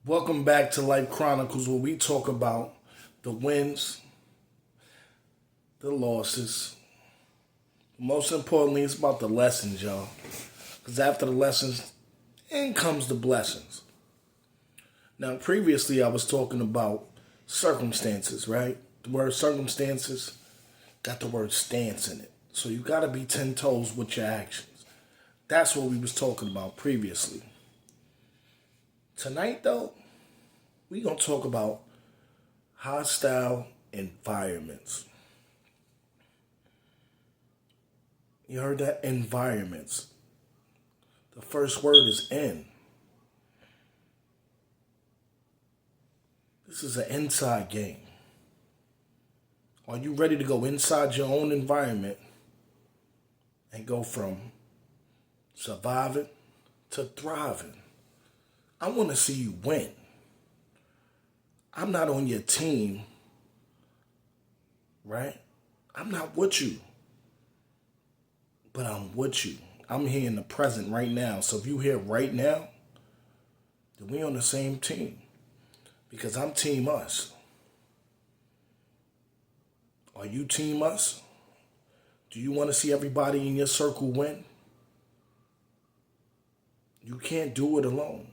Welcome back to Life Chronicles, where we talk about the wins, the losses. Most importantly, it's about the lessons, y'all. Because after the lessons, in comes the blessings. Now, previously, I was talking about circumstances, right? The word circumstances got the word stance in it. So you got to be 10 toes with your actions. That's what we was talking about previously. Tonight, though, we're going to talk about hostile environments. You heard that? Environments. The first word is in. This is an inside game. Are you ready to go inside your own environment and go from surviving to thriving? I want to see you win. I'm not on your team, right? I'm not with you, but I'm with you. I'm here in the present right now. So if you here right now, then we on the same team because I'm team us. Are you team us? Do you want to see everybody in your circle win? You can't do it alone.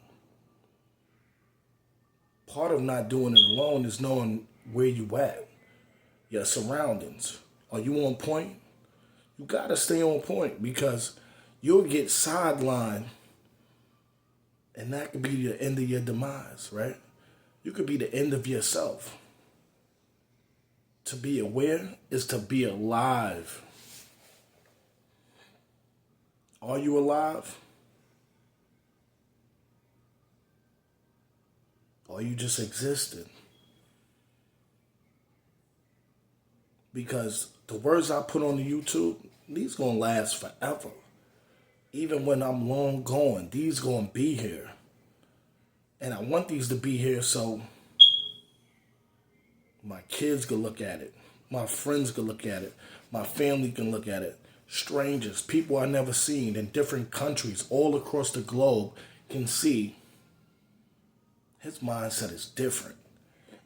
Part of not doing it alone is knowing where you at, your surroundings. Are you on point? You gotta stay on point because you'll get sidelined and that could be the end of your demise, right? You could be the end of yourself. To be aware is to be alive. Are you alive? Or you just existed? Because the words I put on the YouTube, these gonna last forever. Even when I'm long gone, these gonna be here. And I want these to be here so my kids can look at it. My friends can look at it. My family can look at it. Strangers, people I never seen in different countries all across the globe can see his mindset is different.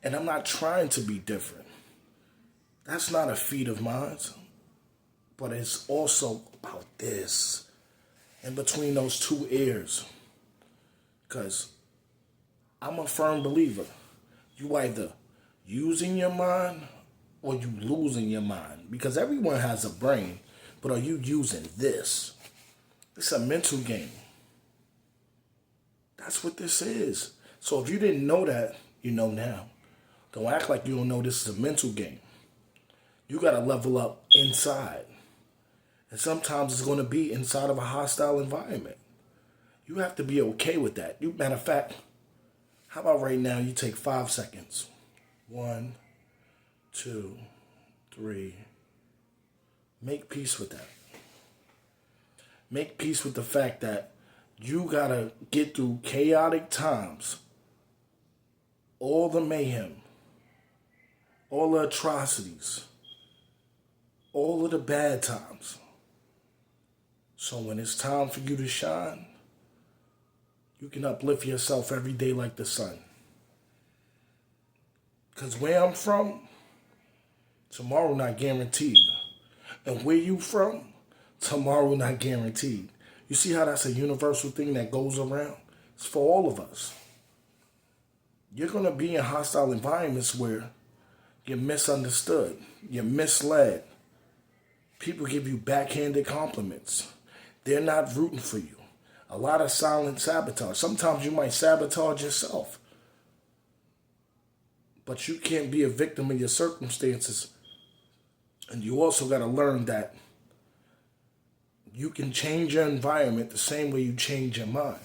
And I'm not trying to be different. That's not a feat of mine. But it's also about this. In between those two ears. Because I'm a firm believer. You either using your mind or you losing your mind. Because everyone has a brain. But are you using this? It's a mental game. That's what this is. So if you didn't know that, you know now. Don't act like you don't know this is a mental game. You got to level up inside. And sometimes it's going to be inside of a hostile environment. You have to be okay with that. Matter of fact, how about right now you take 5 seconds. 1, 2, 3. Make peace with that. Make peace with the fact that you got to get through chaotic times. All the mayhem, all the atrocities, all of the bad times. So when it's time for you to shine, you can uplift yourself every day like the sun. Because where I'm from, tomorrow not guaranteed. And where you from, tomorrow not guaranteed. You see how that's a universal thing that goes around? It's for all of us. You're going to be in hostile environments where you're misunderstood, you're misled. People give you backhanded compliments. They're not rooting for you. A lot of silent sabotage. Sometimes you might sabotage yourself. But you can't be a victim of your circumstances. And you also got to learn that you can change your environment the same way you change your mind.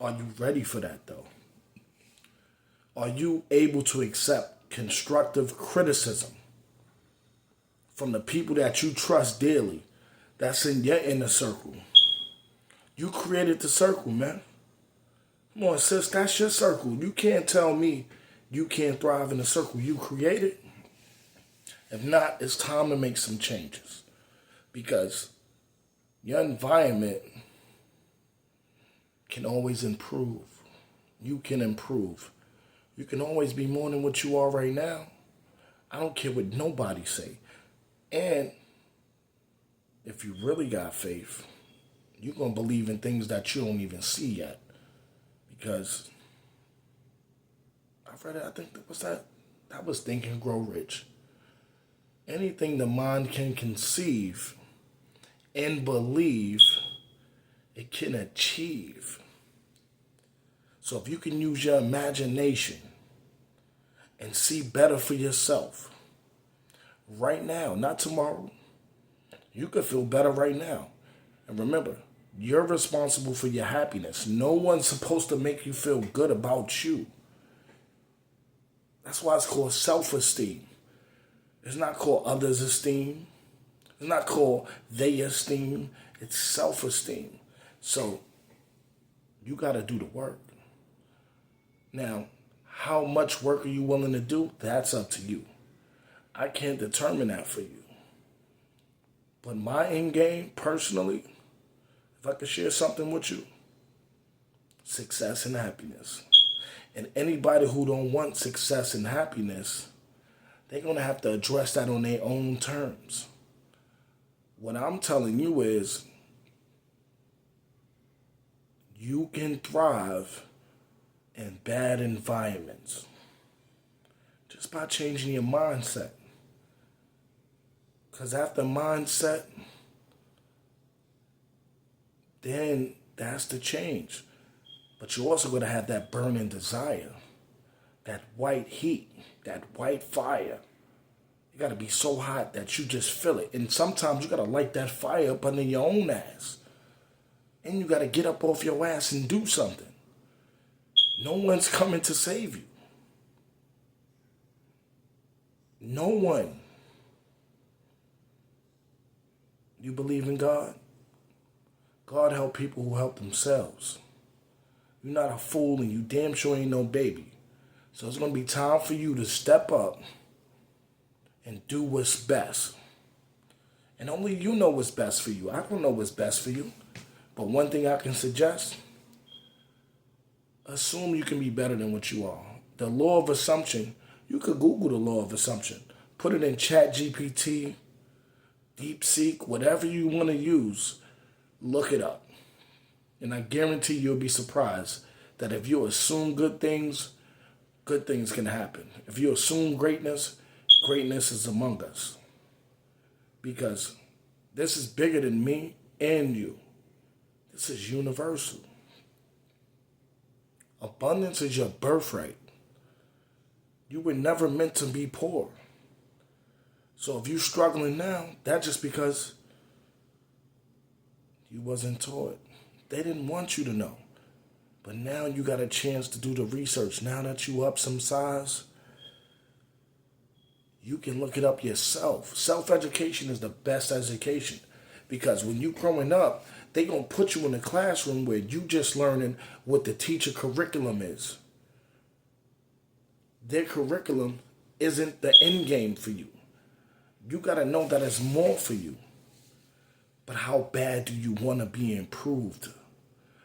Are you ready for that, though? Are you able to accept constructive criticism from the people that you trust dearly, that's in your inner circle? You created the circle, man. Come on, sis, that's your circle. You can't tell me you can't thrive in the circle you created. If not, it's time to make some changes. Because your environment can always improve. You can improve. You can always be more than what you are right now. I don't care what nobody say. And if you really got faith, you're going to believe in things that you don't even see yet. Because I've read it, I think that was that. That was Think and Grow Rich. Anything the mind can conceive and believe, it can achieve. So if you can use your imagination and see better for yourself right now, not tomorrow, you could feel better right now. And remember, you're responsible for your happiness. No one's supposed to make you feel good about you. That's why it's called self-esteem. It's not called others' esteem. It's not called they esteem. It's self-esteem. So you got to do the work. Now, how much work are you willing to do? That's up to you. I can't determine that for you. But my end game, personally, if I could share something with you, success and happiness. And anybody who don't want success and happiness, they're going to have to address that on their own terms. What I'm telling you is, you can thrive in bad environments just by changing your mindset. Because after mindset, then that's the change. But you're also going to have that burning desire, that white heat, that white fire. You got to be so hot that you just feel it. And sometimes you got to light that fire up under your own ass. And you got to get up off your ass and do something. No one's coming to save you. No one. You believe in God? God help people who help themselves. You're not a fool and you damn sure ain't no baby. So it's going to be time for you to step up and do what's best. And only you know what's best for you. I don't know what's best for you. But one thing I can suggest, assume you can be better than what you are. The law of assumption, you could Google the law of assumption. Put it in ChatGPT, DeepSeek, whatever you want to use, look it up. And I guarantee you'll be surprised that if you assume good things can happen. If you assume greatness, greatness is among us. Because this is bigger than me and you. This is universal. Abundance is your birthright. You were never meant to be poor. So if you're struggling now, that's just because you wasn't taught. They didn't want you to know. But now you got a chance to do the research. Now that you up some size, you can look it up yourself. Self-education is the best education. Because when you growing up, they going to put you in a classroom where you just learning what the teacher curriculum is. Their curriculum isn't the end game for you. You got to know that it's more for you. But how bad do you want to be improved?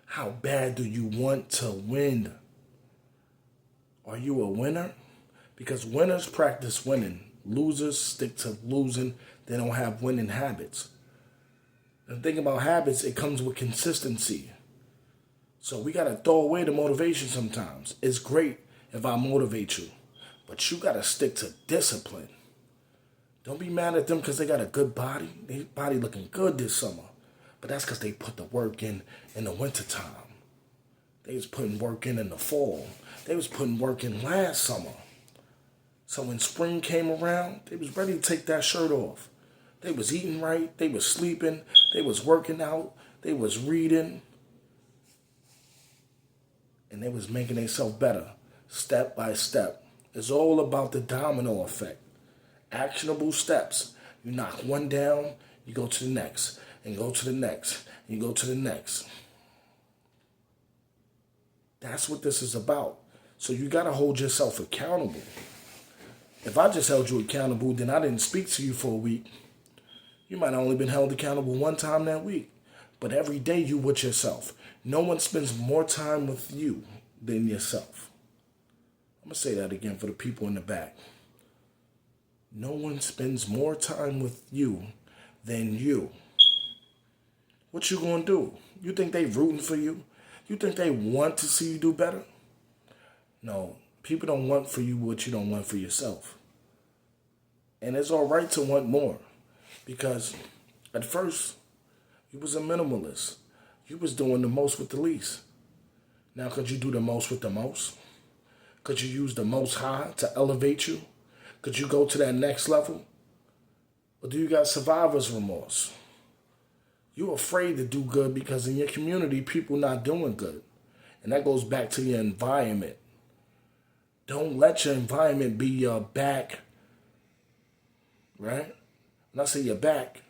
How bad do you want to win? Are you a winner? Because winners practice winning. Losers stick to losing. They don't have winning habits. And the thing about habits, it comes with consistency. So we got to throw away the motivation sometimes. It's great if I motivate you. But you got to stick to discipline. Don't be mad at them because they got a good body. Their body looking good this summer. But that's because they put the work in the wintertime. They was putting work in the fall. They was putting work in last summer. So when spring came around, they was ready to take that shirt off. They was eating right. They was sleeping. They was working out. They was reading. And they was making themselves better, step by step. It's all about the domino effect. Actionable steps. You knock one down, you go to the next, and go to the next, and you go to the next. That's what this is about. So you got to hold yourself accountable. If I just held you accountable, then I didn't speak to you for a week. You might have only been held accountable one time that week. But every day you with yourself. No one spends more time with you than yourself. I'm going to say that again for the people in the back. No one spends more time with you than you. What you going to do? You think they rooting for you? You think they want to see you do better? No, people don't want for you what you don't want for yourself. And it's all right to want more. Because at first, you was a minimalist. You was doing the most with the least. Now could you do the most with the most? Could you use the most high to elevate you? Could you go to that next level? Or do you got survivor's remorse? You're afraid to do good because in your community, people not doing good. And that goes back to your environment. Don't let your environment be your back. Right? When I say your back,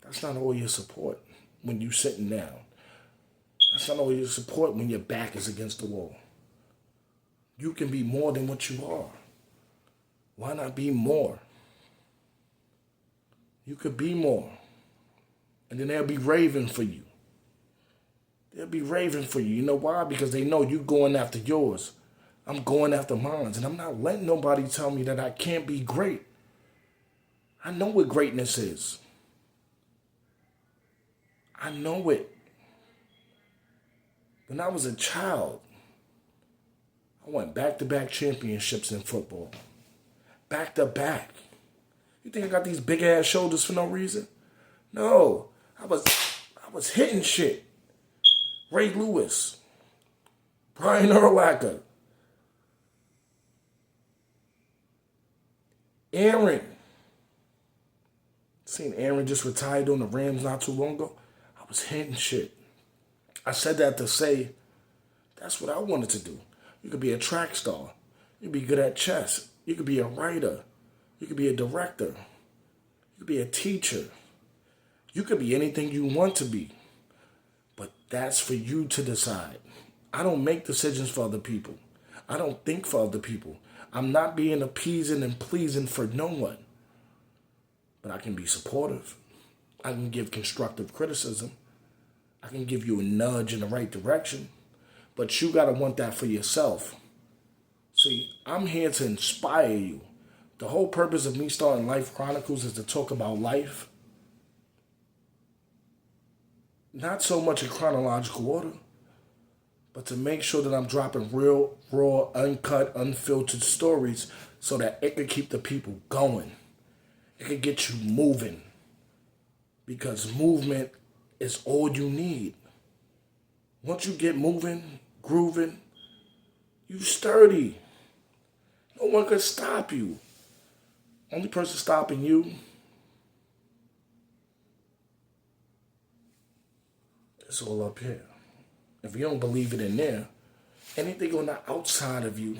that's not all your support when you sitting down. That's not all your support when your back is against the wall. You can be more than what you are. Why not be more? You could be more. And then they'll be raving for you. They'll be raving for you. You know why? Because they know you going after yours. I'm going after mine. And I'm not letting nobody tell me that I can't be great. I know what greatness is. I know it. When I was a child, I won back-to-back championships in football. Back-to-back. You think I got these big-ass shoulders for no reason? No. I was hitting shit. Ray Lewis. Brian Urlacher. Aaron. Seen Aaron just retired on the Rams not too long ago. I was hitting shit. I said that to say that's what I wanted to do. You could be a track star. You could be good at chess. You could be a writer. You could be a director. You could be a teacher. You could be anything you want to be. But that's for you to decide. I don't make decisions for other people. I don't think for other people. I'm not being appeasing and pleasing for no one. But I can be supportive. I can give constructive criticism. I can give you a nudge in the right direction. But you got to want that for yourself. See, I'm here to inspire you. The whole purpose of me starting Life Chronicles is to talk about life. Not so much in chronological order, but to make sure that I'm dropping real, raw, uncut, unfiltered stories so that it could keep the people going. It could get you moving. Because movement is all you need. Once you get moving, grooving, you sturdy. No one can stop you. Only person stopping you is all up here. If you don't believe it in there, anything on the outside of you,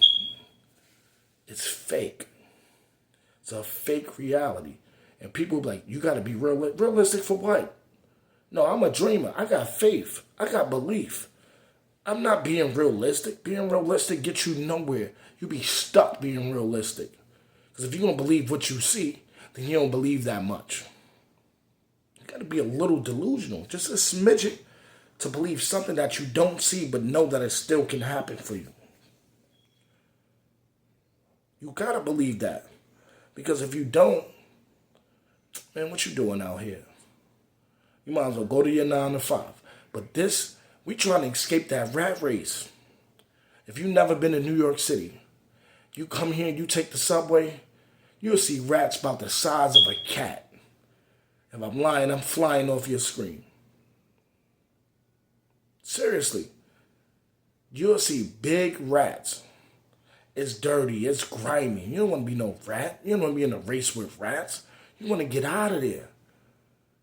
it's fake. It's a fake reality. And people be like, you got to be realistic for what? No, I'm a dreamer. I got faith. I got belief. I'm not being realistic. Being realistic gets you nowhere. You be stuck being realistic. Because if you don't believe what you see, then you don't believe that much. You got to be a little delusional. Just a smidget to believe something that you don't see but know that it still can happen for you. You got to believe that. Because if you don't, man, what you doing out here? You might as well go to your 9 to 5. But this, we trying to escape that rat race. If you've never been to New York City, you come here and you take the subway, you'll see rats about the size of a cat. If I'm lying, I'm flying off your screen. Seriously. You'll see big rats. It's dirty. It's grimy. You don't want to be no rat. You don't want to be in a race with rats. You want to get out of there.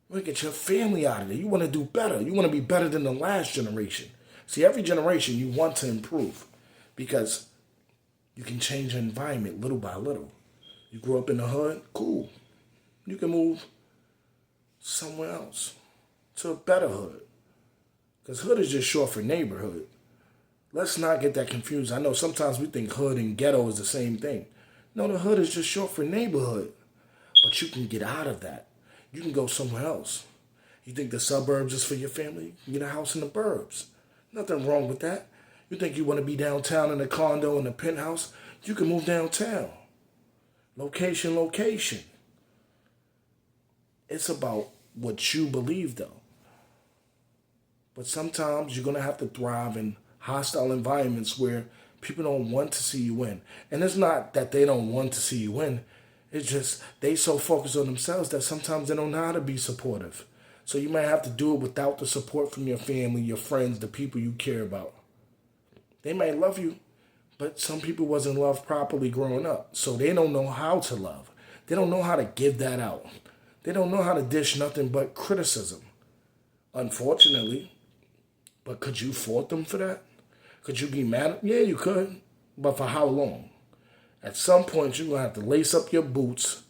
You want to get your family out of there. You want to do better. You want to be better than the last generation. See, every generation you want to improve because you can change your environment little by little. You grew up in the hood, cool. You can move somewhere else to a better hood. Because hood is just short for neighborhood. Let's not get that confused. I know sometimes we think hood and ghetto is the same thing. No, the hood is just short for neighborhood. But you can get out of that. You can go somewhere else. You think the suburbs is for your family? You get a house in the burbs. Nothing wrong with that. You think you want to be downtown in a condo in a penthouse? You can move downtown. Location, location. It's about what you believe, though. But sometimes you're going to have to thrive in hostile environments where people don't want to see you win. And it's not that they don't want to see you win. It's just they so focused on themselves that sometimes they don't know how to be supportive. So you might have to do it without the support from your family, your friends, the people you care about. They might love you, but some people wasn't loved properly growing up. So they don't know how to love. They don't know how to give that out. They don't know how to dish nothing but criticism. Unfortunately. But could you fault them for that? Could you be mad? Yeah, you could. But for how long? At some point, you're going to have to lace up your boots,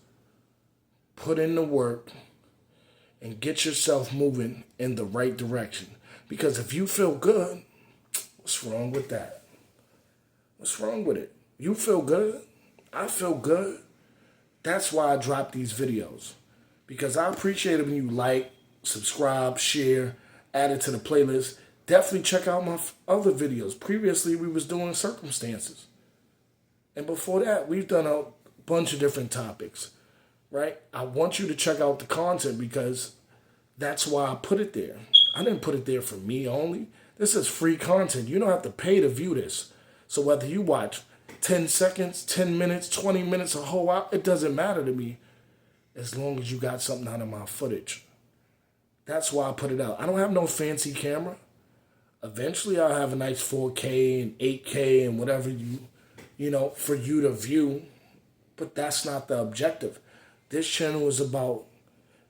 put in the work, and get yourself moving in the right direction. Because if you feel good, what's wrong with that? What's wrong with it? You feel good. I feel good. That's why I drop these videos. Because I appreciate it when you like, subscribe, share, add it to the playlist. Definitely check out my other videos. Previously, we was doing circumstances. And before that, we've done a bunch of different topics, right? I want you to check out the content because that's why I put it there. I didn't put it there for me only. This is free content. You don't have to pay to view this. So whether you watch 10 seconds, 10 minutes, 20 minutes, a whole hour, it doesn't matter to me as long as you got something out of my footage. That's why I put it out. I don't have no fancy camera. Eventually, I'll have a nice 4K and 8K and whatever for you to view. But that's not the objective. This channel is about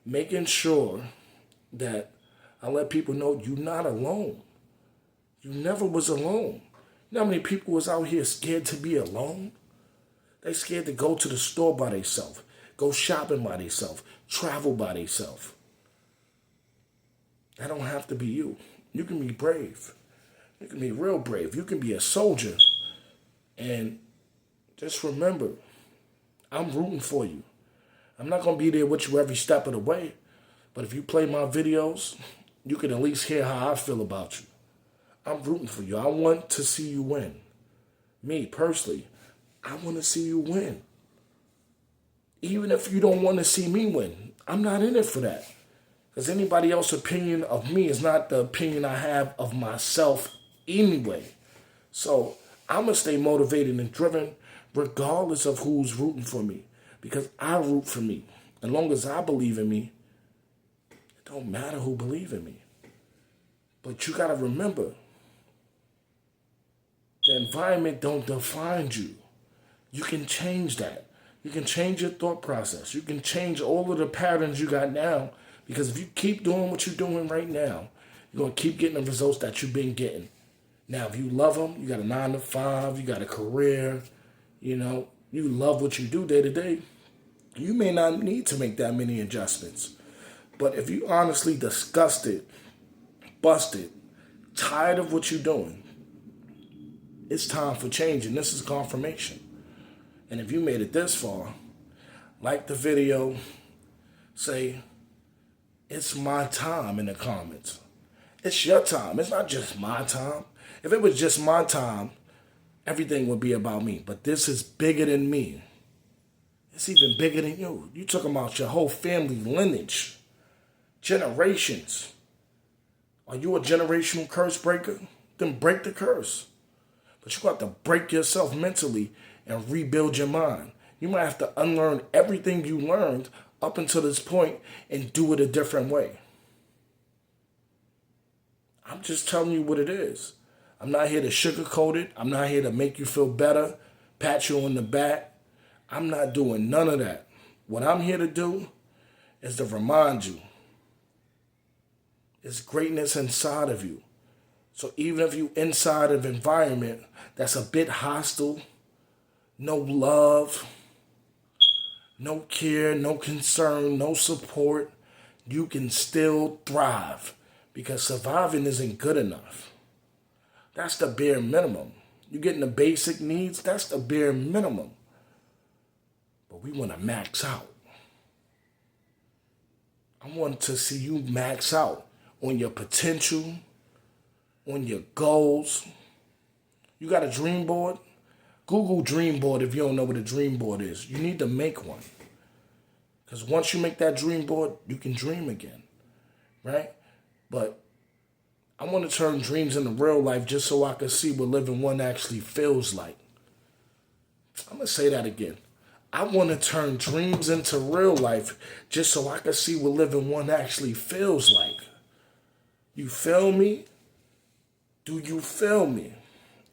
making sure that I let people know you're not alone. You never was alone. You know how many people was out here scared to be alone? They scared to go to the store by themselves, go shopping by themselves, travel by themselves. That don't have to be you. You can be brave. You can be real brave. You can be a soldier. And just remember, I'm rooting for you. I'm not going to be there with you every step of the way. But if you play my videos, you can at least hear how I feel about you. I'm rooting for you. I want to see you win. Me, personally, I want to see you win. Even if you don't want to see me win, I'm not in it for that. Because anybody else's opinion of me is not the opinion I have of myself anyway. So I'm going to stay motivated and driven regardless of who's rooting for me. Because I root for me. As long as I believe in me, it don't matter who believes in me. But you got to remember, the environment don't define you. You can change that. You can change your thought process. You can change all of the patterns you got now. Because if you keep doing what you're doing right now, you're going to keep getting the results that you've been getting. Now, if you love them, you got a 9 to 5, you got a career, you love what you do day to day, you may not need to make that many adjustments. But if you honestly disgusted, busted, tired of what you're doing, it's time for change, and this is confirmation. And if you made it this far, like the video, say, it's my time in the comments. It's your time. It's not just my time. If it was just my time, everything would be about me. But this is bigger than me. It's even bigger than you. You're talking about your whole family lineage. Generations. Are you a generational curse breaker? Then break the curse. But you have to break yourself mentally and rebuild your mind. You might have to unlearn everything you learned up until this point and do it a different way. I'm just telling you what it is. I'm not here to sugarcoat it. I'm not here to make you feel better, pat you on the back. I'm not doing none of that. What I'm here to do is to remind you there's greatness inside of you. So even if you inside of an environment that's a bit hostile, no love, no care, no concern, no support, you can still thrive because surviving isn't good enough. That's the bare minimum. You're getting the basic needs, that's the bare minimum. But we want to max out. I want to see you max out on your potential, on your goals. You got a dream board? Google dream board if you don't know what a dream board is. You need to make one. Because once you make that dream board, you can dream again, right? But I want to turn dreams into real life just so I can see what living one actually feels like. I'm going to say that again. I want to turn dreams into real life just so I can see what living one actually feels like. You feel me? Do you feel me?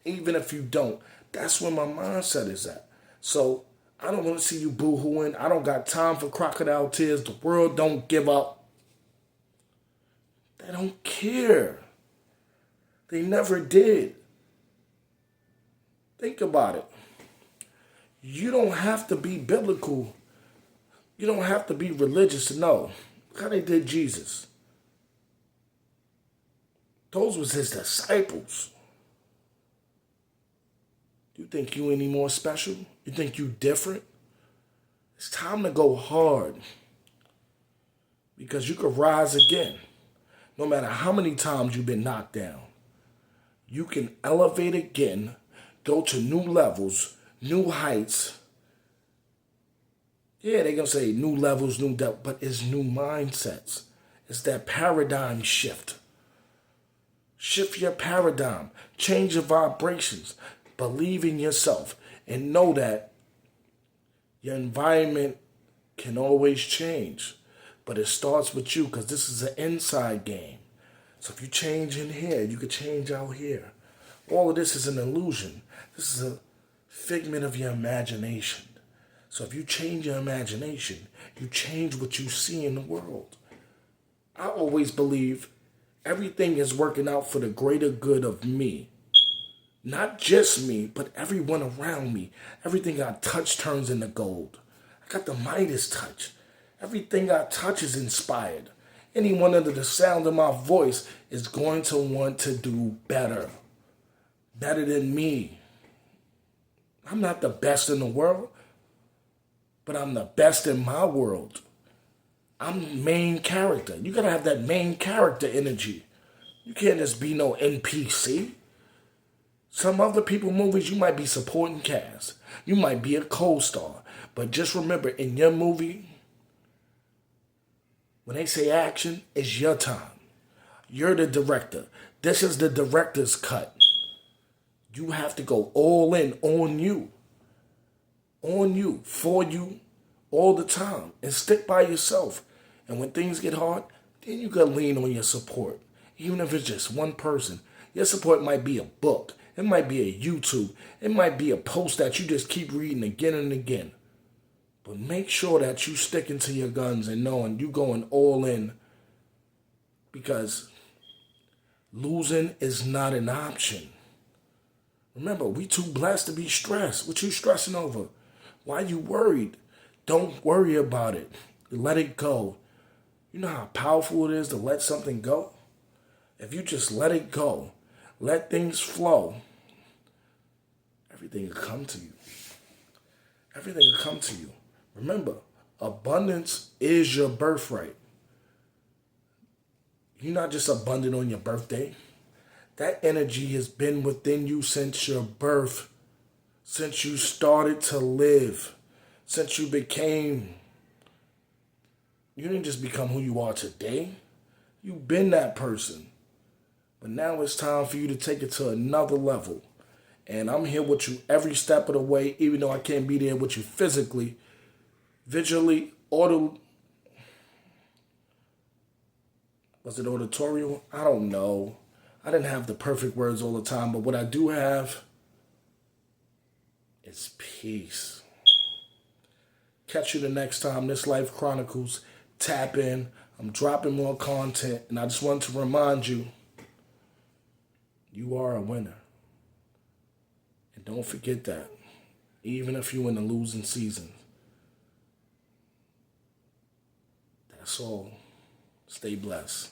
Even if you don't, that's where my mindset is at. So I don't want to see you boo-hooing. I don't got time for crocodile tears. The world don't give up. They don't care. They never did. Think about it. You don't have to be biblical. You don't have to be religious to know. Look how they did Jesus. Those was his disciples. You think you any more special? You think you different? It's time to go hard. Because you could rise again. No matter how many times you've been knocked down. You can elevate again, go to new levels, new heights. Yeah, they're going to say new levels, new depth, but it's new mindsets. It's that paradigm shift. Shift your paradigm. Change your vibrations. Believe in yourself. And know that your environment can always change. But it starts with you because this is an inside game. So if you change in here, you can change out here. All of this is an illusion. This is a figment of your imagination. So if you change your imagination, you change what you see in the world. I always believe everything is working out for the greater good of me. Not just me, but everyone around me. Everything I touch turns into gold. I got the Midas touch. Everything I touch is inspired. Anyone under the sound of my voice is going to want to do better. Better than me. I'm not the best in the world, but I'm the best in my world. I'm main character. You gotta have that main character energy. You can't just be no NPC. Some other people movies, you might be supporting cast. You might be a co-star. But just remember, in your movie, when they say action, it's your time. You're the director. This is the director's cut. You have to go all in on you. On you, for you, all the time. And stick by yourself. And when things get hard, then you can lean on your support. Even if it's just one person. Your support might be a book. It might be a YouTube. It might be a post that you just keep reading again and again. But make sure that you sticking to your guns and knowing you going all in. Because losing is not an option. Remember, we too blessed to be stressed. What you stressing over? Why you worried? Don't worry about it. Let it go. You know how powerful it is to let something go? If you just let it go, let things flow, everything will come to you. Everything will come to you. Remember, abundance is your birthright. You're not just abundant on your birthday. That energy has been within you since your birth, since you started to live, since you became. You didn't just become who you are today. You've been that person. But now it's time for you to take it to another level. And I'm here with you every step of the way, even though I can't be there with you physically, visually, was it auditorial? I don't know. I didn't have the perfect words all the time, but what I do have is peace. Catch you the next time. This Life Chronicles. Tap in. I'm dropping more content, and I just want to remind you, you are a winner. And don't forget that. Even if you're in a losing season. That's all. Stay blessed.